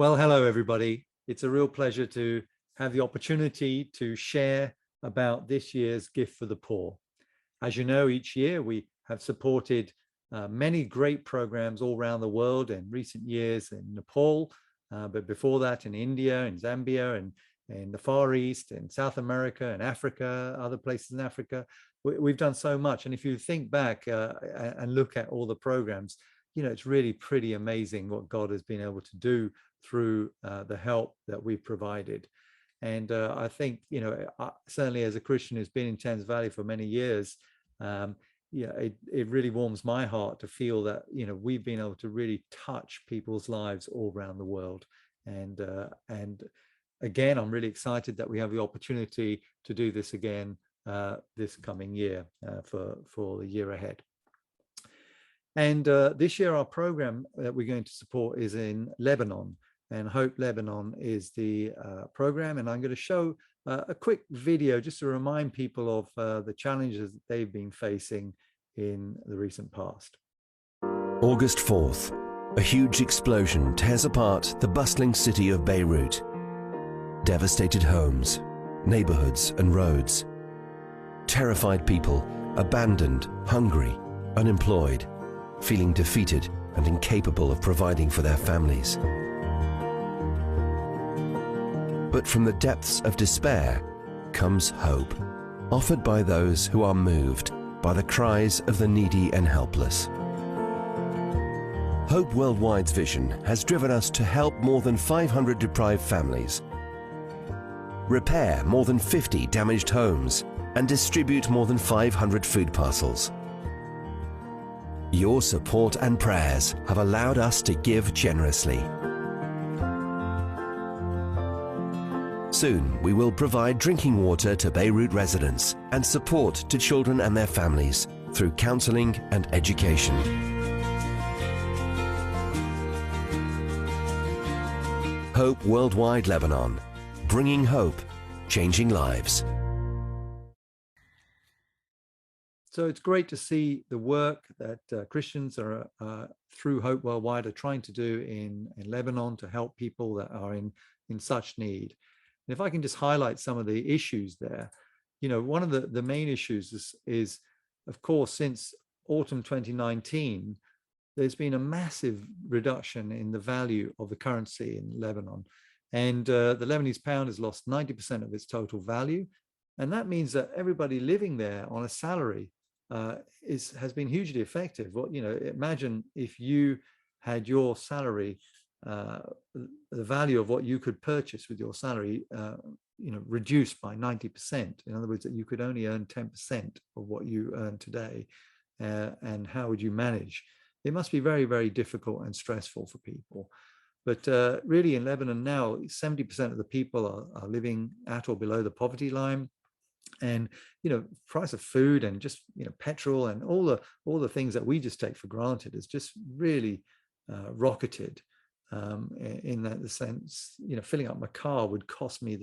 Well, hello, everybody. It's a real pleasure to have the opportunity to share about this year's Gift for the Poor. As you know, each year we have supported many great programs all around the world in recent years in Nepal, but before that in India, in Zambia, and in the Far East, in South America, and Africa, other places in Africa. We've done so much. And if you think back and look at all the programs, it's really pretty amazing what God has been able to do through the help that we've provided. And I think, certainly as a Christian who's been in Thames Valley for many years, it really warms my heart to feel that, we've been able to really touch people's lives all around the world. And again, I'm really excited that we have the opportunity to do this again this coming year for the year ahead. And this year, our program that we're going to support is in Lebanon, and Hope Lebanon is the program. And I'm going to show a quick video just to remind people of the challenges that they've been facing in the recent past. August 4th, a huge explosion tears apart the bustling city of Beirut. Devastated homes, neighborhoods and roads. Terrified people, abandoned, hungry, unemployed, feeling defeated and incapable of providing for their families. But from the depths of despair comes hope, offered by those who are moved by the cries of the needy and helpless. Hope Worldwide's vision has driven us to help more than 500 deprived families, repair more than 50 damaged homes, and distribute more than 500 food parcels. Your support and prayers have allowed us to give generously. Soon, we will provide drinking water to Beirut residents and support to children and their families through counseling and education. Hope Worldwide Lebanon, bringing hope, changing lives. So it's great to see the work that Christians are through Hope Worldwide are trying to do in Lebanon to help people that are in such need. And if I can just highlight some of the issues there, one of the main issues is, of course, since autumn 2019, there's been a massive reduction in the value of the currency in Lebanon. And the Lebanese pound has lost 90% of its total value. And that means that everybody living there on a salary has been hugely effective. Well, imagine if you had your salary, the value of what you could purchase with your salary, reduced by 90%. In other words, that you could only earn 10% of what you earn today. And how would you manage? It must be very, very difficult and stressful for people. But really in Lebanon now, 70% of the people are living at or below the poverty line. And price of food and just petrol and all the things that we just take for granted is just really rocketed. In that the sense, filling up my car would cost me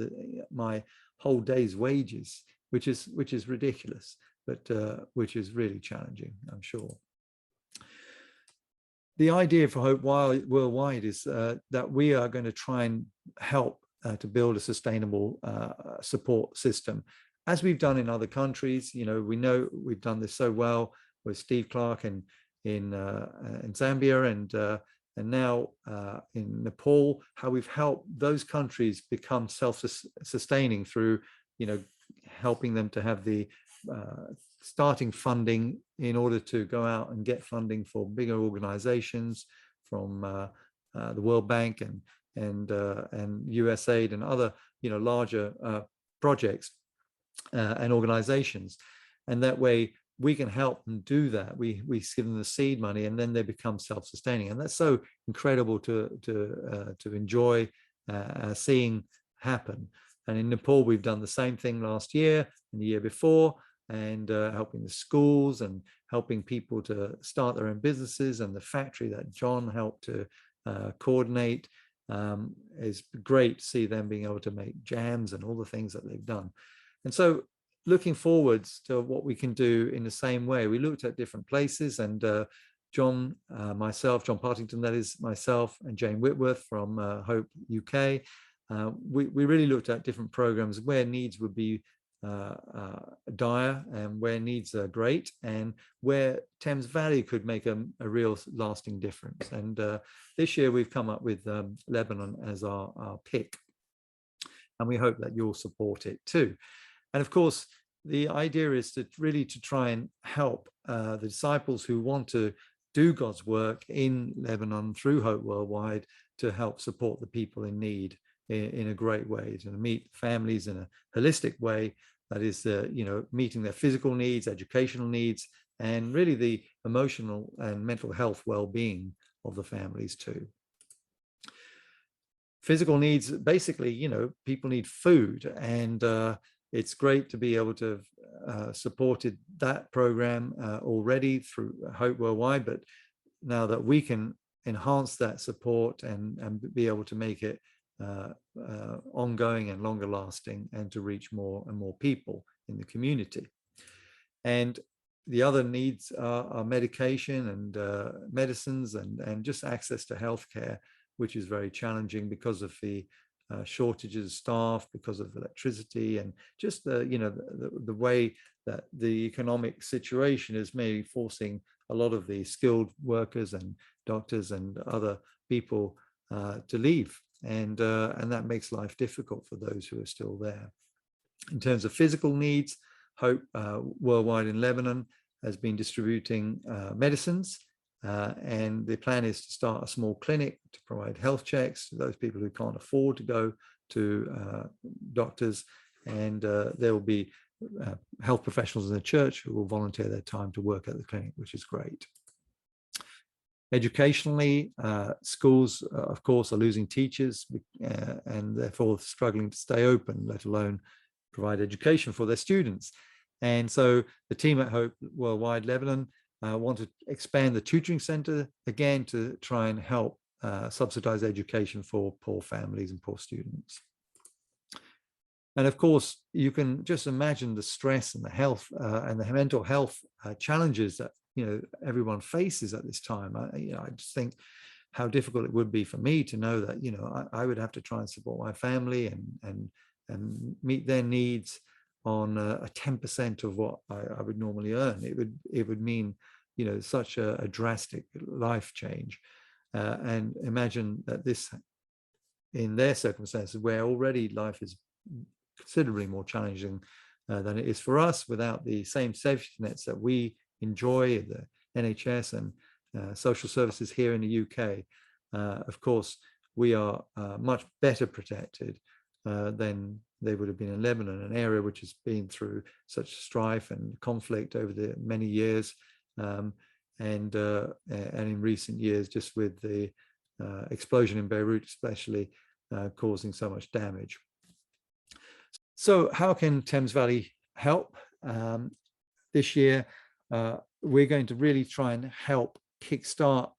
my whole day's wages, which is ridiculous, but which is really challenging, I'm sure. The idea for Hope Worldwide is that we are going to try and help to build a sustainable support system, as we've done in other countries. We know we've done this so well with Steve Clark in Zambia and now in Nepal, how we've helped those countries become self-sustaining through, helping them to have the starting funding in order to go out and get funding for bigger organizations from the World Bank and USAID and other, larger projects and organizations. And that way we can help them do that. We give them the seed money and then they become self-sustaining. And that's so incredible to enjoy seeing happen. And in Nepal, we've done the same thing last year and the year before, and helping the schools and helping people to start their own businesses. And the factory that John helped to coordinate is great to see them being able to make jams and all the things that they've done. And so looking forwards to what we can do in the same way, we looked at different places, and John Partington, that is myself, and Jane Whitworth from Hope UK. We really looked at different programs where needs would be dire and where needs are great, and where Thames Valley could make a real lasting difference. And this year we've come up with Lebanon as our pick, and we hope that you'll support it too. And of course, the idea is to really try and help the disciples who want to do God's work in Lebanon through Hope Worldwide, to help support the people in need in a great way, to meet families in a holistic way, that is, meeting their physical needs, educational needs, and really the emotional and mental health well-being of the families too. Physical needs, basically, people need food, and it's great to be able to have supported that program already through Hope Worldwide, but now that we can enhance that support and be able to make it ongoing and longer lasting, and to reach more and more people in the community. And the other needs are medication and medicines, and just access to healthcare, which is very challenging because of the shortages of staff, because of electricity, and just the way that the economic situation is maybe forcing a lot of the skilled workers and doctors and other people to leave, and that makes life difficult for those who are still there. In terms of physical needs, Hope Worldwide in Lebanon has been distributing medicines, and the plan is to start a small clinic to provide health checks to those people who can't afford to go to doctors, and there will be health professionals in the church who will volunteer their time to work at the clinic, which is great. Educationally, schools, of course, are losing teachers and therefore struggling to stay open, let alone provide education for their students. And so the team at Hope Worldwide Lebanon want to expand the tutoring center again to try and help subsidize education for poor families and poor students. And of course, you can just imagine the stress and the health and the mental health challenges that everyone faces at this time. I just think how difficult it would be for me to know that I would have to try and support my family and meet their needs on 10% of what I would normally earn. It would mean such a drastic life change. And imagine that this, in their circumstances, where already life is considerably more challenging than it is for us, without the same safety nets that we enjoy, the NHS and social services here in the UK. Of course, we are much better protected than they would have been in Lebanon, an area which has been through such strife and conflict over the many years, and in recent years, just with the explosion in Beirut, especially causing so much damage. So how can Thames Valley help? This year, we're going to really try and help kickstart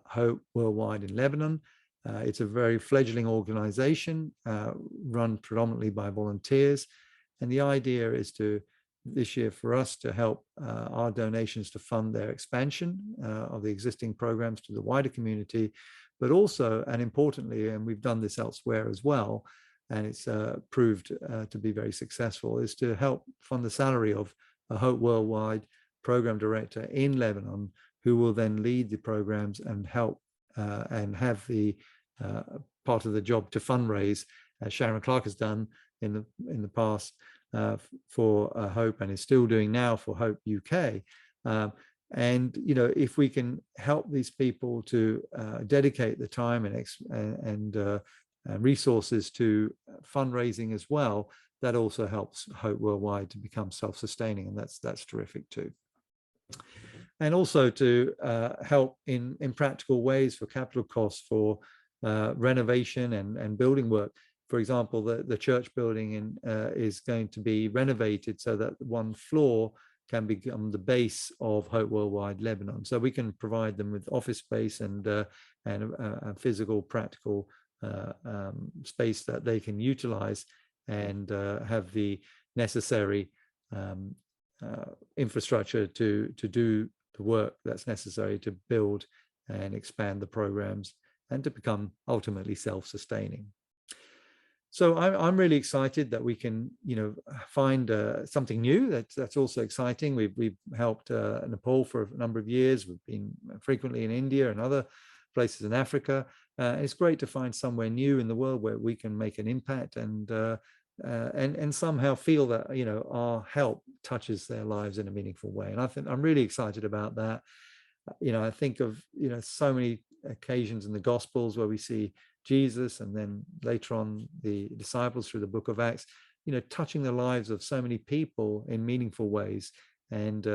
Hope Worldwide in Lebanon. It's a very fledgling organization run predominantly by volunteers. And the idea is this year for us to help our donations to fund their expansion of the existing programs to the wider community, but also, and importantly, and we've done this elsewhere as well, and it's proved to be very successful, is to help fund the salary of a Hope Worldwide program director in Lebanon, who will then lead the programs and help and have the part of the job to fundraise, as Sharon Clark has done in the past for Hope, and is still doing now for Hope UK. And if we can help these people to dedicate the time and resources to fundraising as well, that also helps Hope Worldwide to become self-sustaining, and that's terrific too. And also to help in practical ways for capital costs for renovation and building work. For example, the church building is going to be renovated so that one floor can become the base of Hope Worldwide Lebanon. So we can provide them with office space and a physical, practical space that they can utilize and have the necessary infrastructure to do the work that's necessary to build and expand the programs and to become ultimately self-sustaining. So I'm really excited that we can, find something new. That's also exciting. We've helped Nepal for a number of years. We've been frequently in India and other places in Africa. It's great to find somewhere new in the world where we can make an impact and somehow feel that our help touches their lives in a meaningful way. And I think I'm really excited about that. I think of so many occasions in the Gospels where we see Jesus, and then later on the disciples through the book of Acts, touching the lives of so many people in meaningful ways, and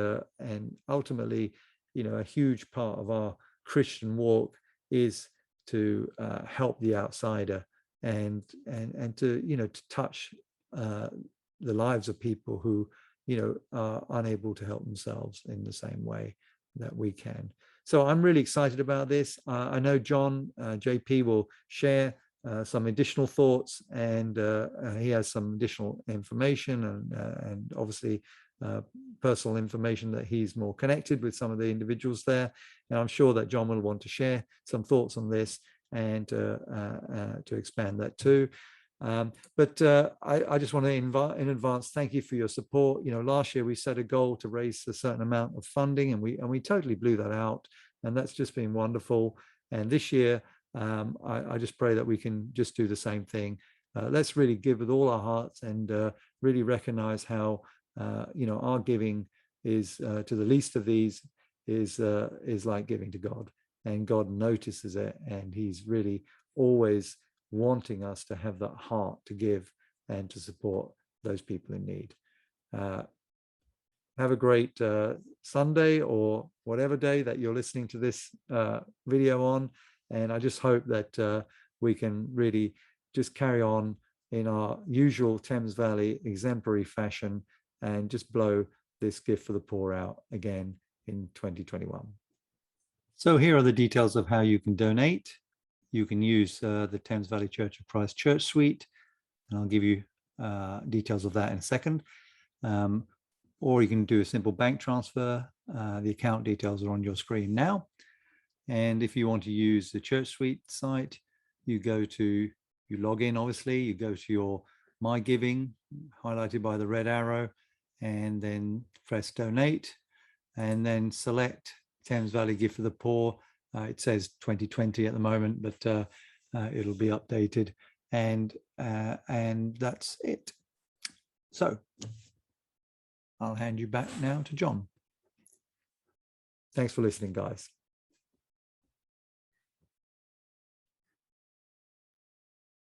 ultimately, a huge part of our Christian walk is to help the outsider and to touch the lives of people who are unable to help themselves in the same way that we can. So I'm really excited about this. I know John, JP, will share some additional thoughts, and he has some additional information and obviously personal information that he's more connected with some of the individuals there. And I'm sure that John will want to share some thoughts on this and to expand that too. But I just want to invite in advance, thank you for your support. Last year we set a goal to raise a certain amount of funding, and we totally blew that out, and that's just been wonderful. And this year I just pray that we can just do the same thing. Let's really give with all our hearts and really recognize how our giving is to the least of these is like giving to God, and God notices it, and he's really always wanting us to have that heart to give and to support those people in need. Have a great Sunday or whatever day that you're listening to this video on. And I just hope that we can really just carry on in our usual Thames Valley exemplary fashion and just blow this gift for the poor out again in 2021. So here are the details of how you can donate. You can use the Thames Valley Church of Christ Church Suite, and I'll give you details of that in a second. Or you can do a simple bank transfer. The account details are on your screen now. And if you want to use the Church Suite site, you log in, obviously, you go to your My Giving, highlighted by the red arrow, and then press donate, and then select Thames Valley Gift for the Poor. It says 2020 at the moment, but it'll be updated, and that's it. So I'll hand you back now to John. Thanks for listening, guys.